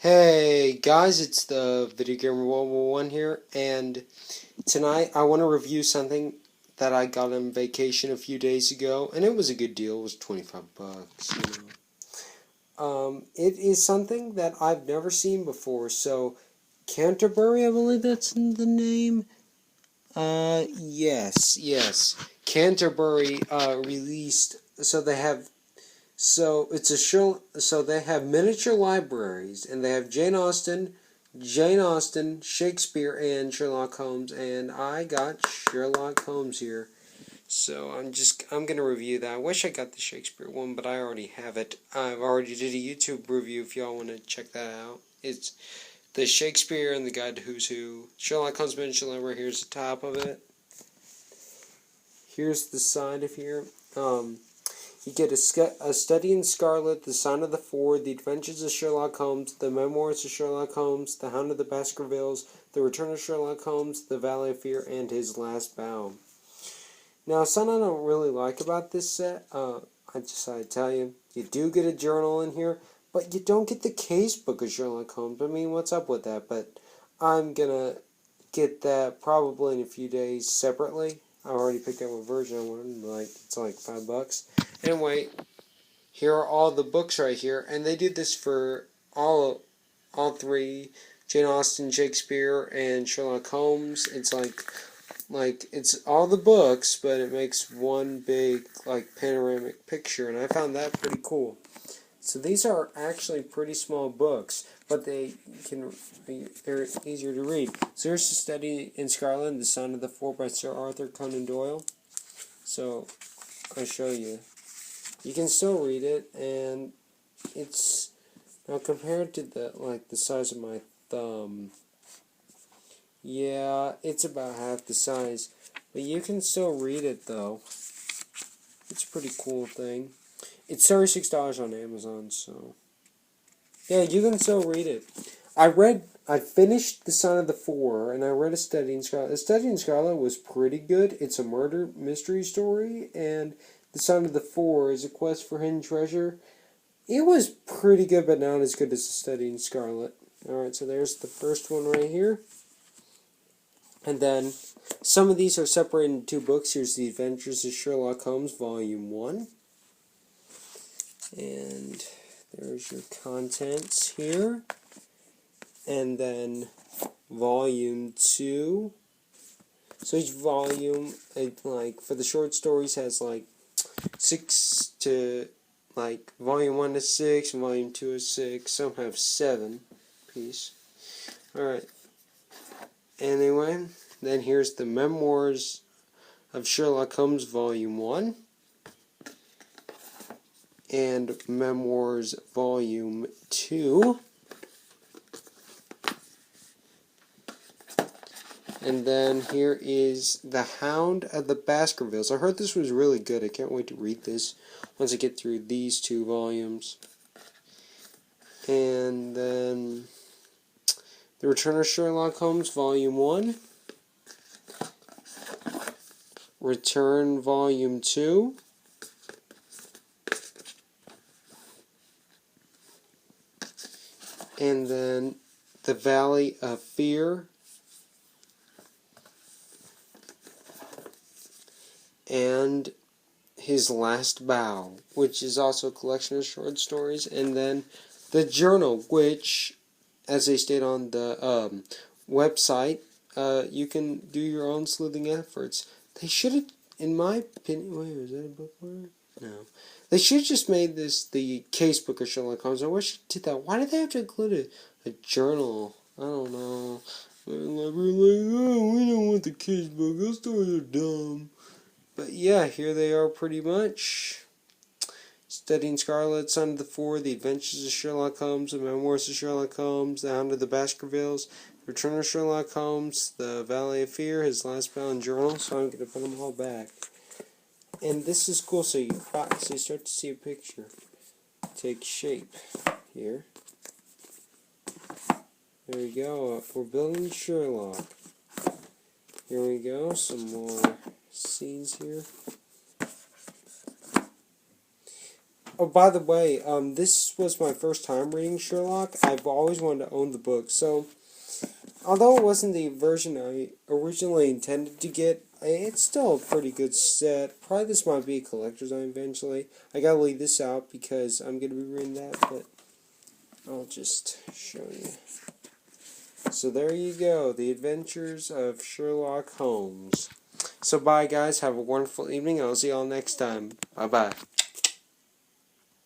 Hey guys, it's the Video Gamer 101 here, and tonight I want to review something that I got on vacation a few days ago, and it was a good deal. It was $25. It is something that I've never seen before. So, Canterbury, I believe that's the name. Yes. Canterbury released. It's a show. So they have miniature libraries, and they have Jane Austen, Shakespeare, and Sherlock Holmes. And I got Sherlock Holmes here, so I'm gonna review that. I wish I got the Shakespeare one, but I already have it. I've already did a YouTube review. If y'all want to check that out, it's the Shakespeare and the Guide to Who's Who. Sherlock Holmes miniature library. Here's the top of it. Here's the side of here. You get a Study in Scarlet, The Sign of the Four, The Adventures of Sherlock Holmes, The Memoirs of Sherlock Holmes, The Hound of the Baskervilles, The Return of Sherlock Holmes, The Valley of Fear, and His Last Bow. Now, something I don't really like about this set, I tell you, you do get a journal in here, but you don't get the case book of Sherlock Holmes. I mean, what's up with that? But I'm gonna get that probably in a few days separately. I already picked up a version I wanted, it's like $5. Anyway, here are all the books right here, and they did this for all three: Jane Austen, Shakespeare, and Sherlock Holmes. It's like it's all the books, but it makes one big panoramic picture, and I found that pretty cool. So these are actually pretty small books, but they're easier to read. So here's The Study in Scarlet, The Sign of the Four by Sir Arthur Conan Doyle. So I'll show you. You can still read it, and it's now compared to the size of my thumb. Yeah, it's about half the size, but you can still read it though. It's a pretty cool thing. It's $36 on Amazon, so yeah, you can still read it. I finished The Sign of the Four, and I read A Study in Scarlet. A Study in Scarlet was pretty good. It's a murder mystery story, and The Sign of the Four is a quest for hidden treasure. It was pretty good, but not as good as A Study in Scarlet. Alright, so there's the first one right here. And then, some of these are separated into two books. Here's The Adventures of Sherlock Holmes, Volume 1. And there's your contents here. And then Volume 2. So each volume, for the short stories, has 6 to, Volume 1 is 6, and Volume 2 is 6. Some have 7 piece. Alright. Anyway, then here's the Memoirs of Sherlock Holmes, Volume 1. And Memoirs, Volume 2. And then here is The Hound of the Baskervilles. I heard this was really good. I can't wait to read this once I get through these 2 volumes. And then The Return of Sherlock Holmes, Volume 1. Return, Volume 2. And then The Valley of Fear. And His Last Bow, which is also a collection of short stories. And then the journal, which, as they state on the website, you can do your own sleuthing efforts. They should have, in my opinion, wait, was that a bookmark? No. They should have just made this the casebook of Sherlock Holmes. I wish they did that. Why did they have to include a journal? I don't know. We're like, oh, we don't want the casebook. Those stories are dumb. But yeah, here they are pretty much. Study in Scarlet, Sign of the Four, The Adventures of Sherlock Holmes, The Memoirs of Sherlock Holmes, The Hound of the Baskervilles, Return of Sherlock Holmes, The Valley of Fear, His Last Bow, and Journal. So I'm going to put them all back. And this is cool, so you start to see a picture take shape here. There we go. We're building Sherlock. Here we go. Some more scenes here. Oh, by the way, this was my first time reading Sherlock. I've always wanted to own the book, so although it wasn't the version I originally intended to get, it's still a pretty good set. Probably this might be a collector's item eventually. I gotta leave this out because I'm gonna be reading that, but I'll just show you. So there you go, The Adventures of Sherlock Holmes. So bye guys, have a wonderful evening, I'll see y'all next time. Bye bye.